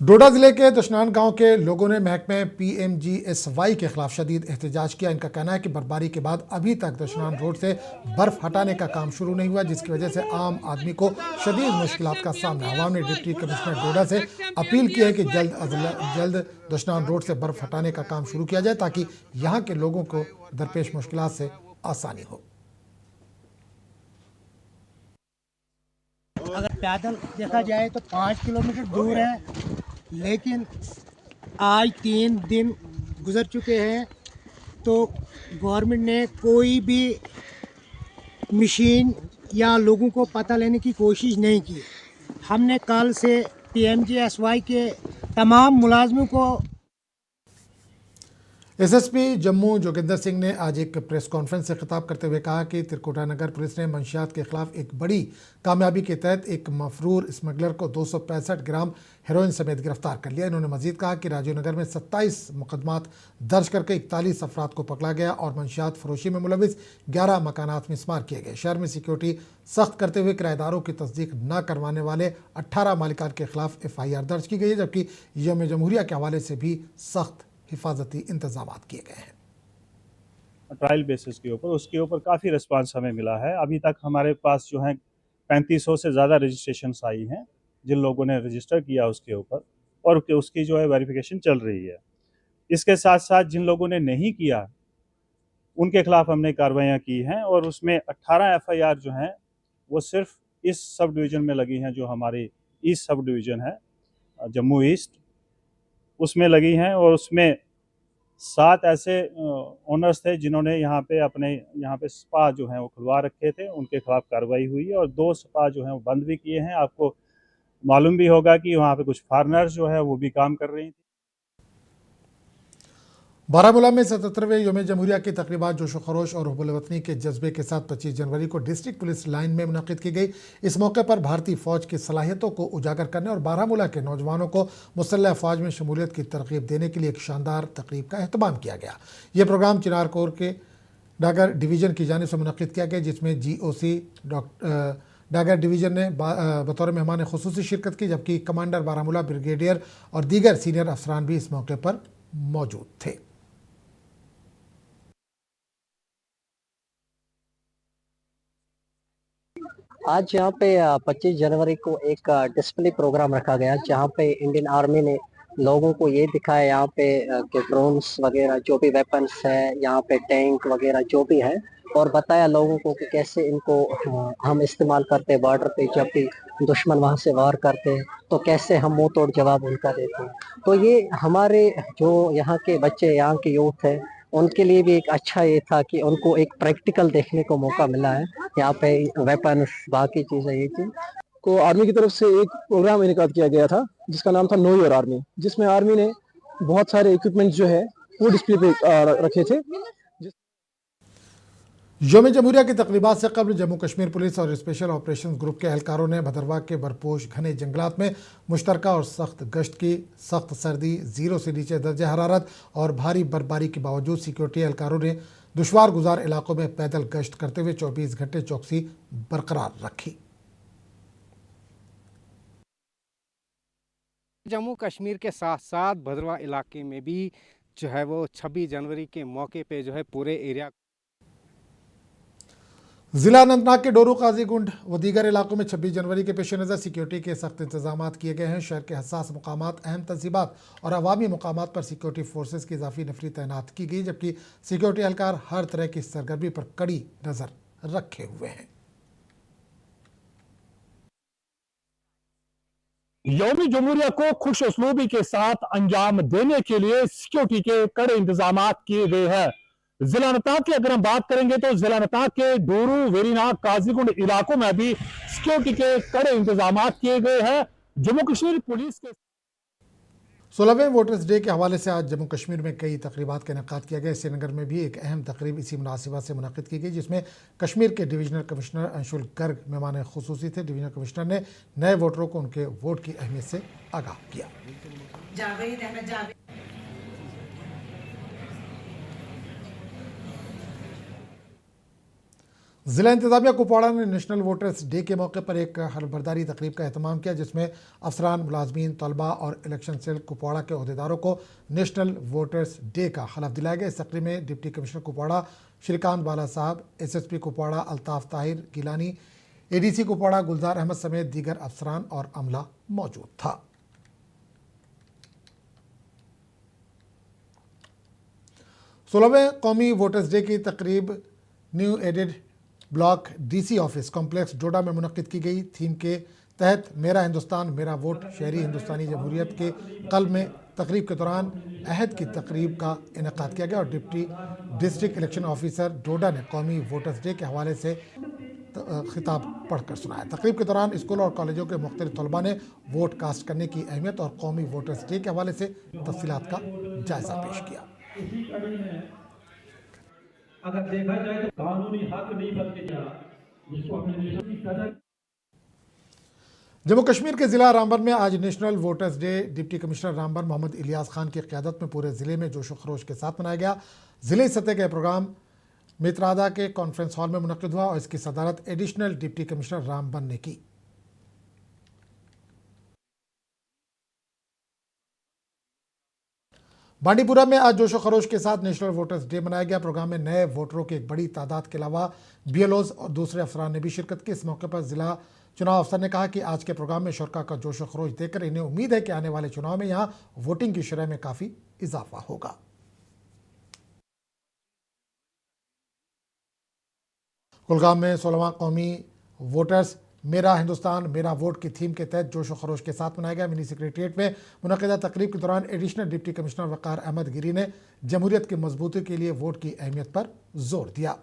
डोडा जिले के दुशनान गांव के लोगों ने महकमे PMGSY के खिलाफ शदीद एहतजाज किया। इनका कहना है कि बर्फबारी के बाद अभी तक दुशनान रोड से बर्फ हटाने का काम शुरू नहीं हुआ, जिसकी वजह से आम आदमी को शदीद मुश्किलात का सामना। आवाम ने डिप्टी कमिश्नर डोडा से अपील की है कि जल्द अज जल्द दुशनान रोड से बर्फ हटाने का काम शुरू किया जाए ताकि यहाँ के लोगों को दरपेश मुश्किलात से आसानी हो। अगर पैदल देखा जाए तो 5 किलोमीटर दूर है, लेकिन आज 3 दिन गुजर चुके हैं तो गवर्नमेंट ने कोई भी मशीन या लोगों को पता लेने की कोशिश नहीं की। हमने कल से PMGSY के तमाम मुलाजमों को SSP जम्मू जोगिंदर सिंह ने आज एक प्रेस कॉन्फ्रेंस से खिताब करते हुए कहा कि त्रिकुटा नगर पुलिस ने मंशियात के खिलाफ एक बड़ी कामयाबी के तहत एक मफरूर स्मगलर को 265 ग्राम हेरोइन समेत गिरफ्तार कर लिया। इन्होंने मजीद कहा कि राजीव नगर में 27 मुकदमात दर्ज करके 41 अफराद को पकड़ा गया और मंशियात फरोशी में मुलविस 11 मकानात मिसमार किए गए। शहर में सिक्योरिटी सख्त करते हुए किराएदारों की तस्दीक न करवाने वाले 18 मालिकान के खिलाफ FIR दर्ज की गई है, जबकि यौम जमहूरिया के हवाले से भी सख्त हिफाजती इंतजाम किए गए हैं। ट्रायल बेसिस के ऊपर उसके ऊपर काफ़ी रिस्पांस हमें मिला है। अभी तक हमारे पास जो है 3500 से ज़्यादा रजिस्ट्रेशंस आई हैं जिन लोगों ने रजिस्टर किया उसके ऊपर, और उसकी जो है वेरिफिकेशन चल रही है। इसके साथ साथ जिन लोगों ने नहीं किया उनके खिलाफ हमने कार्रवाइयाँ की हैं और उसमें 18 FIR जो हैं वो सिर्फ इस सब डिवीज़न में लगी हैं, जो हमारी ईस्ट सब डिवीज़न है जम्मू ईस्ट, उसमें लगी हैं। और उसमें 7 ऐसे ओनर्स थे जिन्होंने यहाँ पे स्पा जो हैं वो खुलवा रखे थे, उनके खिलाफ कार्रवाई हुई है। और 2 स्पा जो हैं वो बंद भी किए हैं। आपको मालूम भी होगा कि वहाँ पे कुछ फॉरेनर्स जो है वो भी काम कर रही थी। बारामूला में 77वें यौम जमहूरिया की तकरीबात जोशो खरोश और हुब्बुल वतनी के जज्बे के साथ 25 जनवरी को डिस्ट्रिक्ट पुलिस लाइन में मुनक़िद की गई। इस मौके पर भारतीय फ़ौज की सलाहियतों को उजागर करने और बारामूला के नौजवानों को मुसल्लह अफ़वाज में शमूलियत की तरग़ीब देने के लिए एक शानदार तकरीब का एहतमाम किया गया। ये प्रोग्राम चिनार कोर के डागर डिवीज़न की जानिब से मुनक़िद किया गया, जिसमें GOC डागर डिवीज़न ने बतौर मेहमान ख़ुसूसी शिरकत की, जबकि कमांडर बारामूला ब्रिगेडियर और दीगर सीनियर अफसरान भी इस मौके पर मौजूद थे। आज यहाँ पे 25 जनवरी को एक डिस्प्ले प्रोग्राम रखा गया, जहाँ पे इंडियन आर्मी ने लोगों को ये दिखाया यहाँ पे कि ड्रोन्स वगैरह जो भी वेपन्स है, यहाँ पे टैंक वगैरह जो भी है, और बताया लोगों को कि कैसे इनको हम इस्तेमाल करते हैं बॉर्डर पे। जब भी दुश्मन वहाँ से वार करते हैं तो कैसे हम मुंह तोड़ जवाब उनका देते हैं। तो ये हमारे जो यहाँ के बच्चे, यहाँ के यूथ है, उनके लिए भी एक अच्छा ये था कि उनको एक प्रैक्टिकल देखने को मौका मिला है यहाँ पे वेपन्स बाकी चीजें। ये चीज को आर्मी की तरफ से एक प्रोग्राम इनेकाद किया गया था जिसका नाम था नो योर आर्मी, जिसमें आर्मी ने बहुत सारे इक्विपमेंट जो है वो डिस्प्ले पे रखे थे। यौम जमहूरिया की तकरीबात से कबल जम्मू कश्मीर पुलिस और स्पेशल ऑपरेशन ग्रुप के एहलकारों ने भदरवा के बरपोश घने जंगलात में मुश्तरका और सख्त गश्त की। सख्त सर्दी, 0 से नीचे दर्ज हरारत और भारी बर्फबारी के बावजूद सिक्योरिटी एहलकारों ने दुश्वार गुजार इलाकों में पैदल गश्त करते हुए 24 घंटे चौकसी बरकरार रखी। जम्मू कश्मीर के साथ साथ भदरवा इलाके में भी जो है वो 26 जनवरी के मौके पे जो है पूरे एरिया जिला अनंतनाग के डोरू, काजीगुंड व दीगर इलाकों में 26 जनवरी के पेश नज़र सिक्योरिटी के सख्त इंतजाम किए गए हैं। शहर के हसास मकामात, अहम तंसीबात और अवामी मकामात पर सिक्योरिटी फोर्सेज की इजाफी नफरी तैनात की गई, जबकि सिक्योरिटी एहलकार हर तरह की सरगर्मी पर कड़ी नज़र रखे हुए हैं। यौम जमहूरिया को खुश उसलूबी के साथ अंजाम देने के लिए सिक्योरिटी के कड़े इंतजाम किए गए हैं। जिला अनंतनाग की अगर हम बात करेंगे तो जिला अनंतनाग के डोरू, वेरीनाग, काजीगुंड इलाकों में भी सिक्योरिटी के कड़े इंतजाम किए गए हैं। जम्मू कश्मीर पुलिस के 16वें वोटर्स डे के हवाले से आज जम्मू कश्मीर में कई तकरीबात का इनेकाद किया गया। श्रीनगर में भी एक अहम तकरीब इसी मुनासिबत से मुनक़िद की गई, जिसमें कश्मीर के डिवीजनल कमिश्नर अंशुल गर्ग मेहमान खुसूसी थे। डिवीजनल कमिश्नर ने नए वोटरों को उनके वोट की अहमियत से आगाह किया। जिला इंतजामिया कुपवाड़ा ने नेशनल वोटर्स डे के मौके पर एक हलबरदारी तकरीब का एहतमाम किया, जिसमें अफसरान, मुलाजमीन, तलबा और इलेक्शन सेल कुपवाड़ा के अहदेदारों को नेशनल वोटर्स डे का हलफ दिलाया गया। इस तकरीब में डिप्टी कमिश्नर कुपवाड़ा श्रीकांत बाला साहब, SSP कुपवाड़ा अल्ताफ ताहिर गिलानी, ADC कुपवाड़ा गुलजार अहमद समेत दीगर अफसरान और अमला मौजूद था। सोलहवें कौमी वोटर्स डे की तकरीब new added block DC office complex Doda में मुनक्किद की गई। थीम के तहत मेरा हिंदुस्तान मेरा वोट शहरी हिंदुस्तानी जमहूरियत के कल में तकरीब के दौरान अहद की तकरीब का इनेकाद किया गया और डिप्टी डिस्ट्रिक्ट इलेक्शन ऑफिसर डोडा ने कौमी वोटर्स डे के हवाले से खिताब पढ़कर सुनाया। तकरीब के दौरान स्कूल और कॉलेजों के मुख्तलिफ तलबा ने वोट कास्ट करने की अहमियत और कौमी वोटर्स डे के हवाले से तफसीलात का जायजा पेश किया। इसी कड़ी में अगर देखा जाए तो कानूनी हक नहीं बल्कि जिसको अपने नेशन की कदर। जम्मू कश्मीर के जिला रामबन में आज national voters day deputy commissioner Ramban Mohammad Ilyas Khan की क़यादत में पूरे ज़िले में जोश व खरोश के साथ मनाया गया। ज़िले सतह का प्रोग्राम मित्रादा के कॉन्फ्रेंस हॉल में मुनक्किद हुआ और इसकी सदारत एडिशनल डिप्टी कमिश्नर रामबन ने की। बांडीपुरा में आज जोशो खरोश के साथ नेशनल वोटर्स डे मनाया गया। प्रोग्राम में नए वोटरों की एक बड़ी तादाद के अलावा BLOs और दूसरे अफसरान ने भी शिरकत की। इस मौके पर जिला चुनाव अफसर ने कहा कि आज के प्रोग्राम में शुरका का जोशो खरोश देखकर इन्हें उम्मीद है कि आने वाले चुनाव में यहाँ वोटिंग की शरह में काफ़ी इजाफा होगा। कुलगाम में 16वां कौमी वोटर्स मेरा हिंदुस्तान मेरा वोट की थीम के तहत जोश व खरोश के साथ मनाया गया। मिनी सेक्रेटरिएट में मुनक़िदा तकरीब के दौरान एडिशनल डिप्टी कमिश्नर वक़ार अहमद गिरी ने जमहूरियत की मजबूती के लिए वोट की अहमियत पर जोर दिया।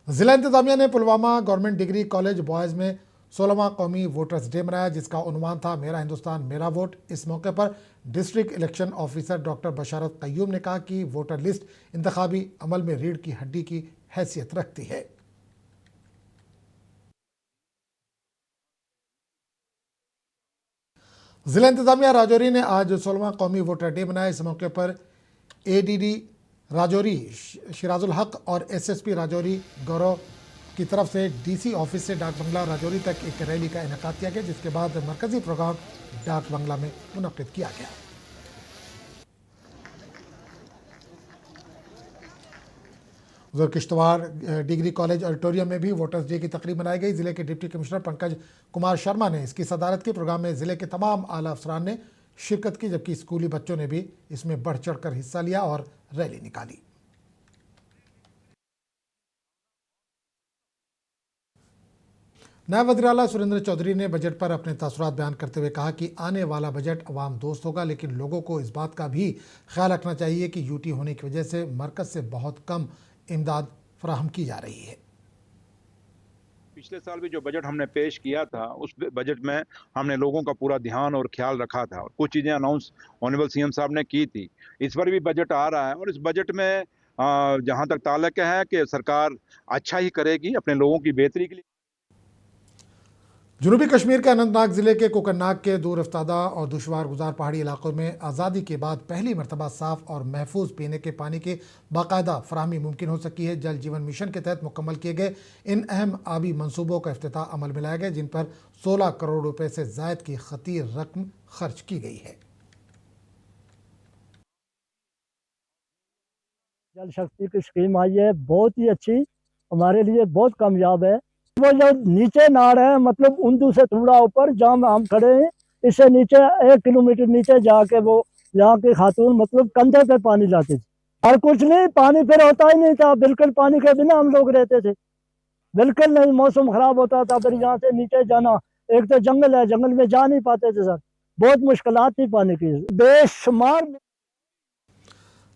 जिला इंतजामिया ने Pulwama government degree college boys में 16वां कौमी वोटर्स डे मनाया, जिसका उन्वान था मेरा हिंदुस्तान मेरा वोट। इस मौके पर डिस्ट्रिक्ट इलेक्शन ऑफिसर डॉक्टर बशारत कय्यूम ने कहा कि वोटर लिस्ट इंतखाबी अमल में रीढ़ की हड्डी की हैसियत रखती है। जिला इंतजामिया राजौरी ने आज 16वां कौमी वोटर डे मनाया। इस मौके पर ADD राजौरी शिराजुल हक और SSP राजौरी गौरव की तरफ से DC ऑफिस से डाक बंगला राजौरी तक एक रैली का इनेकाद किया गया, जिसके बाद मरकजी प्रोग्राम डाक बंगला में मुनक्किद किया गया। उधर किश्तवाड़ डिग्री कॉलेज ऑडिटोरियम में भी वोटर्स डे की तकरीब मनाई गई। जिले के डिप्टी कमिश्नर पंकज कुमार शर्मा ने इसकी सदारत की। प्रोग्राम में जिले के तमाम आला अफसरान ने शिरकत की, जबकि स्कूली बच्चों ने भी इसमें बढ़ चढ़कर हिस्सा लिया और रैली निकाली। नायब वज़ीर आला सुरेंद्र चौधरी ने बजट पर अपने तासुरात बयान करते हुए कहा कि आने वाला बजट अवाम दोस्त होगा, लेकिन लोगों को इस बात का भी ख्याल रखना चाहिए कि UT होने की वजह से मरकज़ से बहुत कम इमदाद फराहम की जा रही है। पिछले साल भी जो बजट हमने पेश किया था, उस बजट में हमने लोगों का पूरा ध्यान और ख्याल रखा था। कुछ चीज़ें अनाउंस ऑनरेबल CM साहब ने की थी। इस बार भी बजट आ रहा है और इस बजट में जहाँ तक ताल्लुक है कि सरकार अच्छा ही करेगी अपने लोगों की बेहतरी के लिए। जनूबी कश्मीर के अनंतनाग ज़िले के कोकरनाग के दूर अफ्तादा और दुशवार गुजार पहाड़ी इलाकों में आज़ादी के बाद पहली मरतबा साफ़ और महफूज पीने के पानी की बाकायदा फराहमी मुमकिन हो सकी है। जल जीवन मिशन के तहत मुकम्मल किए गए इन अहम आबी मनसूबों का इफ्तिताह अमल में लाया गया, जिन पर 16 करोड़ रुपए से ज़ायद की खतीर रकम खर्च की गई है। जल शक्ति की स्कीम आई है, बहुत ही अच्छी, हमारे लिए बहुत कामयाब है। वो जो नीचे नाड़ है, मतलब उन्दू से थोड़ा ऊपर जहाँ हम खड़े हैं, इससे नीचे 1 किलोमीटर नीचे जाके वो यहाँ के खातून मतलब कंधे पे पानी लाते थे और कुछ नहीं, पानी फिर होता ही नहीं था, बिल्कुल पानी के बिना हम लोग रहते थे, बिल्कुल नहीं। मौसम खराब होता था, फिर यहाँ से नीचे जाना, एक तो जंगल है, जंगल में जा नहीं पाते थे सर, बहुत मुश्किलात थी पानी की बेशुमार।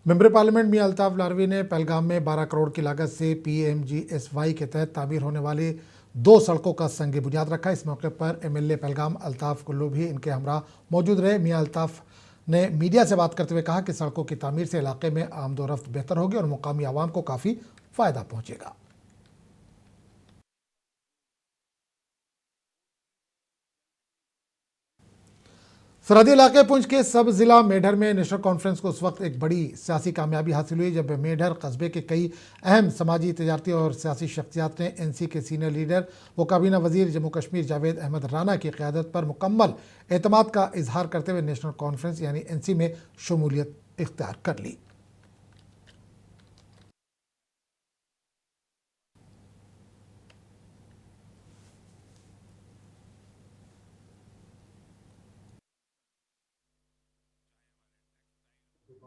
मेंबर पार्लियामेंट मियां अल्ताफ लारवी ने पहलगाम में 12 करोड़ की लागत से PMGSY के तहत तामीर होने वाली 2 सड़कों का संग बुनियाद रखा। इस मौके पर MLA पहलगाम अल्ताफ कुल्लू भी इनके हमरा मौजूद रहे। मियां अल्ताफ ने मीडिया से बात करते हुए कहा कि सड़कों की तामीर से इलाके में आमदोरफ्त बेहतर होगी और मुकामी आवाम को काफ़ी फ़ायदा पहुँचेगा। सरहदी इलाके पुंछ के सब जिला मेढर में नेशनल कॉन्फ्रेंस को उस वक्त एक बड़ी सियासी कामयाबी हासिल हुई जब मेढर कस्बे के कई अहम समाजी, तजारती और सियासी शख्सियात ने एनसी के सीनियर लीडर व काबीना वजीर जम्मू कश्मीर जावेद अहमद राना की क़यादत पर मुकम्मल एतमाद का इजहार करते हुए नेशनल कॉन्फ्रेंस यानी एनसी में शमूलियत इख्तियार कर ली।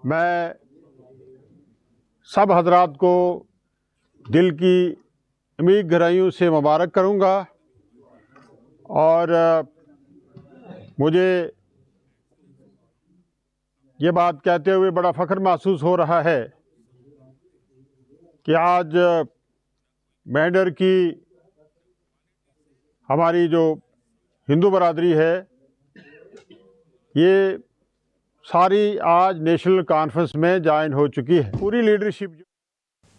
मैं सब हजरात को दिल की अमीर गहराइयों से मुबारक करूंगा और मुझे ये बात कहते हुए बड़ा फ़ख्र महसूस हो रहा है कि आज मेढर की हमारी जो हिंदू बरादरी है ये सारी आज नेशनल कॉन्फ्रेंस में ज्वाइन हो चुकी है। पूरी लीडरशिप